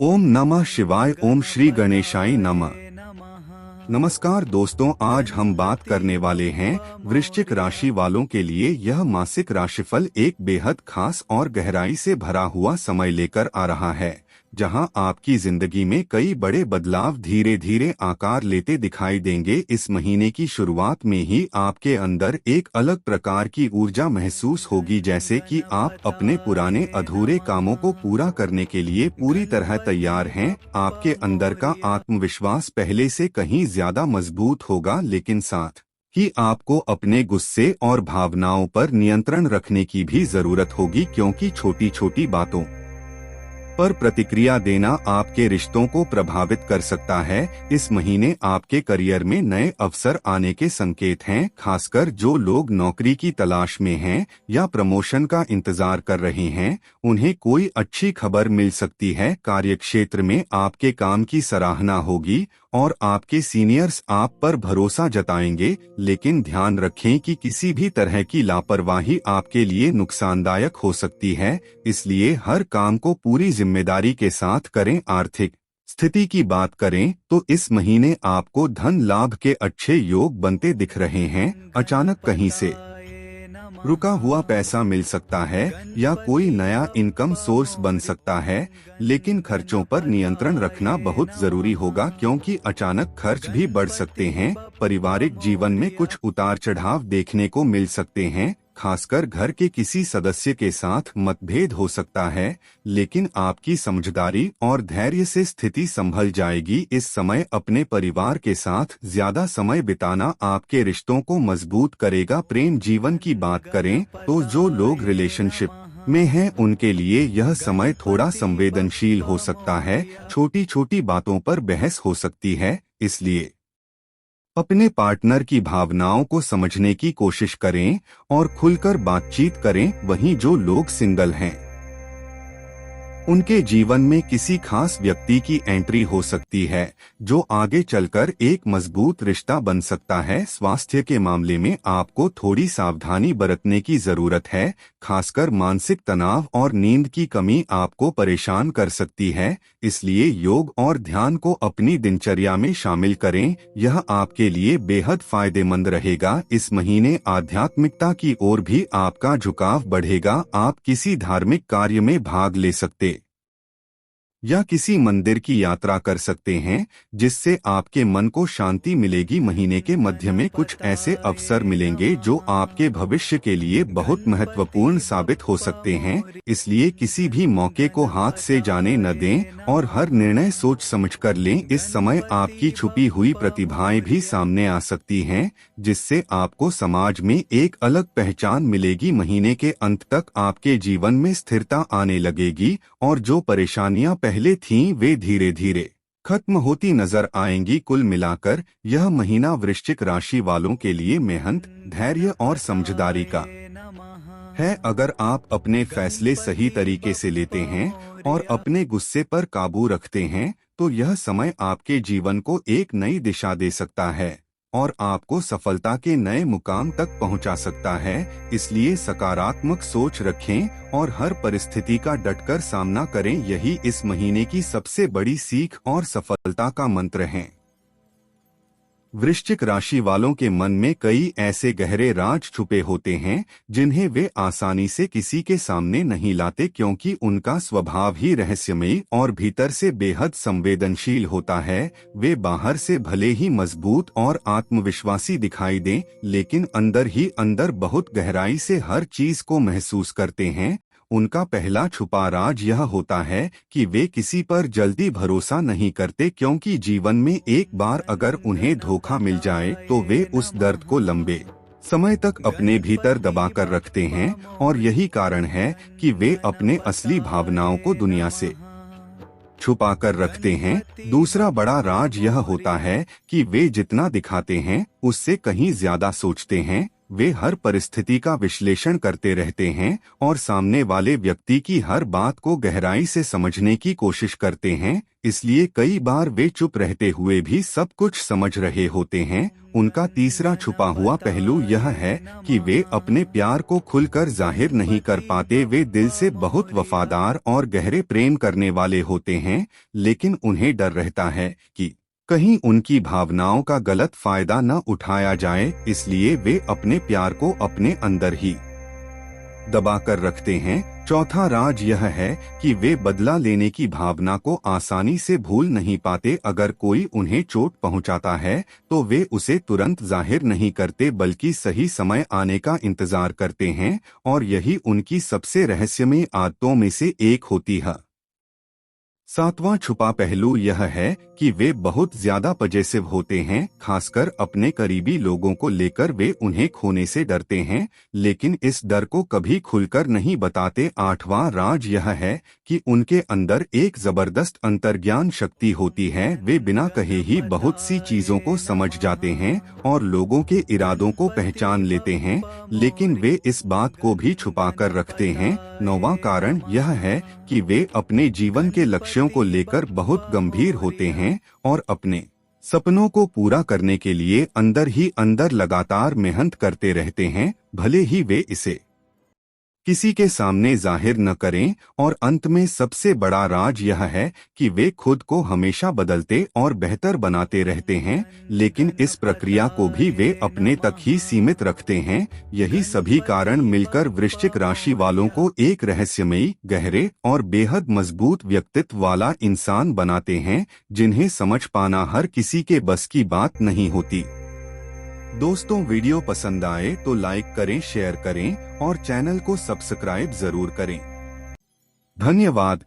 ओम नमः शिवाय। ओम श्री गणेशाय नमः। नमस्कार दोस्तों, आज हम बात करने वाले हैं वृश्चिक राशि वालों के लिए। यह मासिक राशिफल एक बेहद खास और गहराई से भरा हुआ समय लेकर आ रहा है, जहां आपकी जिंदगी में कई बड़े बदलाव धीरे धीरे आकार लेते दिखाई देंगे। इस महीने की शुरुआत में ही आपके अंदर एक अलग प्रकार की ऊर्जा महसूस होगी, जैसे कि आप अपने पुराने अधूरे कामों को पूरा करने के लिए पूरी तरह तैयार हैं। आपके अंदर का आत्मविश्वास पहले से कहीं ज्यादा मजबूत होगा, लेकिन साथ ही आपको अपने गुस्से और भावनाओं पर नियंत्रण रखने की भी जरूरत होगी, क्योंकि छोटी छोटी बातों पर प्रतिक्रिया देना आपके रिश्तों को प्रभावित कर सकता है। इस महीने आपके करियर में नए अवसर आने के संकेत हैं, खासकर जो लोग नौकरी की तलाश में हैं या प्रमोशन का इंतजार कर रहे हैं, उन्हें कोई अच्छी खबर मिल सकती है। कार्यक्षेत्र में आपके काम की सराहना होगी और आपके सीनियर्स आप पर भरोसा जताएंगे, लेकिन ध्यान रखें कि किसी भी तरह की लापरवाही आपके लिए नुकसानदायक हो सकती है, इसलिए हर काम को पूरी जिम्मेदारी के साथ करें। आर्थिक स्थिति की बात करें तो इस महीने आपको धन लाभ के अच्छे योग बनते दिख रहे हैं। अचानक कहीं से रुका हुआ पैसा मिल सकता है या कोई नया इनकम सोर्स बन सकता है, लेकिन खर्चों पर नियंत्रण रखना बहुत जरूरी होगा, क्योंकि अचानक खर्च भी बढ़ सकते हैं। पारिवारिक जीवन में कुछ उतार चढ़ाव देखने को मिल सकते हैं, खासकर घर के किसी सदस्य के साथ मतभेद हो सकता है, लेकिन आपकी समझदारी और धैर्य से स्थिति संभल जाएगी। इस समय अपने परिवार के साथ ज्यादा समय बिताना आपके रिश्तों को मजबूत करेगा। प्रेम जीवन की बात करें तो जो लोग रिलेशनशिप में हैं, उनके लिए यह समय थोड़ा संवेदनशील हो सकता है। छोटी छोटी बातों पर बहस हो सकती है, इसलिए अपने पार्टनर की भावनाओं को समझने की कोशिश करें और खुलकर बातचीत करें। वहीं जो लोग सिंगल हैं, उनके जीवन में किसी खास व्यक्ति की एंट्री हो सकती है, जो आगे चलकर एक मजबूत रिश्ता बन सकता है। स्वास्थ्य के मामले में आपको थोड़ी सावधानी बरतने की जरूरत है, खासकर मानसिक तनाव और नींद की कमी आपको परेशान कर सकती है, इसलिए योग और ध्यान को अपनी दिनचर्या में शामिल करें। यह आपके लिए बेहद फायदेमंद रहेगा। इस महीने आध्यात्मिकता की ओर भी आपका झुकाव बढ़ेगा। आप किसी धार्मिक कार्य में भाग ले सकते या किसी मंदिर की यात्रा कर सकते हैं, जिससे आपके मन को शांति मिलेगी। महीने के मध्य में कुछ ऐसे अवसर मिलेंगे जो आपके भविष्य के लिए बहुत महत्वपूर्ण साबित हो सकते हैं, इसलिए किसी भी मौके को हाथ से जाने न दें और हर निर्णय सोच समझकर लें। इस समय आपकी छुपी हुई प्रतिभाएं भी सामने आ सकती हैं, जिससे आपको समाज में एक अलग पहचान मिलेगी। महीने के अंत तक आपके जीवन में स्थिरता आने लगेगी और जो परेशानियां पहले थीं, वे धीरे धीरे खत्म होती नजर आएंगी। कुल मिलाकर यह महीना वृश्चिक राशि वालों के लिए मेहनत, धैर्य और समझदारी का है। अगर आप अपने फैसले सही तरीके से लेते हैं और अपने गुस्से पर काबू रखते हैं, तो यह समय आपके जीवन को एक नई दिशा दे सकता है और आपको सफलता के नए मुकाम तक पहुंचा सकता है। इसलिए सकारात्मक सोच रखें और हर परिस्थिति का डटकर सामना करें। यही इस महीने की सबसे बड़ी सीख और सफलता का मंत्र है। वृश्चिक राशि वालों के मन में कई ऐसे गहरे राज छुपे होते हैं, जिन्हें वे आसानी से किसी के सामने नहीं लाते, क्योंकि उनका स्वभाव ही रहस्यमयी और भीतर से बेहद संवेदनशील होता है। वे बाहर से भले ही मजबूत और आत्मविश्वासी दिखाई दें, लेकिन अंदर ही अंदर बहुत गहराई से हर चीज को महसूस करते हैं। उनका पहला छुपा राज यह होता है कि वे किसी पर जल्दी भरोसा नहीं करते, क्योंकि जीवन में एक बार अगर उन्हें धोखा मिल जाए तो वे उस दर्द को लंबे समय तक अपने भीतर दबाकर रखते हैं, और यही कारण है कि वे अपने असली भावनाओं को दुनिया से छुपा कर रखते हैं। दूसरा बड़ा राज यह होता है कि वे जितना दिखाते हैं उससे कहीं ज्यादा सोचते हैं। वे हर परिस्थिति का विश्लेषण करते रहते हैं और सामने वाले व्यक्ति की हर बात को गहराई से समझने की कोशिश करते हैं, इसलिए कई बार वे चुप रहते हुए भी सब कुछ समझ रहे होते हैं। उनका तीसरा छुपा हुआ पहलू यह है कि वे अपने प्यार को खुलकर जाहिर नहीं कर पाते। वे दिल से बहुत वफादार और गहरे प्रेम करने वाले होते हैं, लेकिन उन्हें डर रहता है कि कहीं उनकी भावनाओं का गलत फायदा न उठाया जाए, इसलिए वे अपने प्यार को अपने अंदर ही दबाकर रखते हैं। चौथा राज यह है कि वे बदला लेने की भावना को आसानी से भूल नहीं पाते। अगर कोई उन्हें चोट पहुंचाता है तो वे उसे तुरंत जाहिर नहीं करते, बल्कि सही समय आने का इंतजार करते हैं, और यही उनकी सबसे रहस्यमय आदतों में से एक होती है। सातवां छुपा पहलू यह है कि वे बहुत ज्यादा पजेसिव होते हैं, खासकर अपने करीबी लोगों को लेकर। वे उन्हें खोने से डरते हैं, लेकिन इस डर को कभी खुलकर नहीं बताते। आठवां राज यह है कि उनके अंदर एक जबरदस्त अंतर्ज्ञान शक्ति होती है। वे बिना कहे ही बहुत सी चीजों को समझ जाते हैं और लोगों के इरादों को पहचान लेते हैं, लेकिन वे इस बात को भी छुपा कर रखते हैं। नौवां कारण यह है कि वे अपने जीवन के लक्ष्यों को लेकर बहुत गंभीर होते हैं और अपने सपनों को पूरा करने के लिए अंदर ही अंदर लगातार मेहनत करते रहते हैं, भले ही वे इसे किसी के सामने जाहिर न करें। और अंत में सबसे बड़ा राज यह है कि वे खुद को हमेशा बदलते और बेहतर बनाते रहते हैं, लेकिन इस प्रक्रिया को भी वे अपने तक ही सीमित रखते हैं। यही सभी कारण मिलकर वृश्चिक राशि वालों को एक रहस्यमयी, गहरे और बेहद मजबूत व्यक्तित्व वाला इंसान बनाते हैं, जिन्हें समझ पाना हर किसी के बस की बात नहीं होती। दोस्तों, वीडियो पसंद आए तो लाइक करें, शेयर करें और चैनल को सब्सक्राइब जरूर करें। धन्यवाद।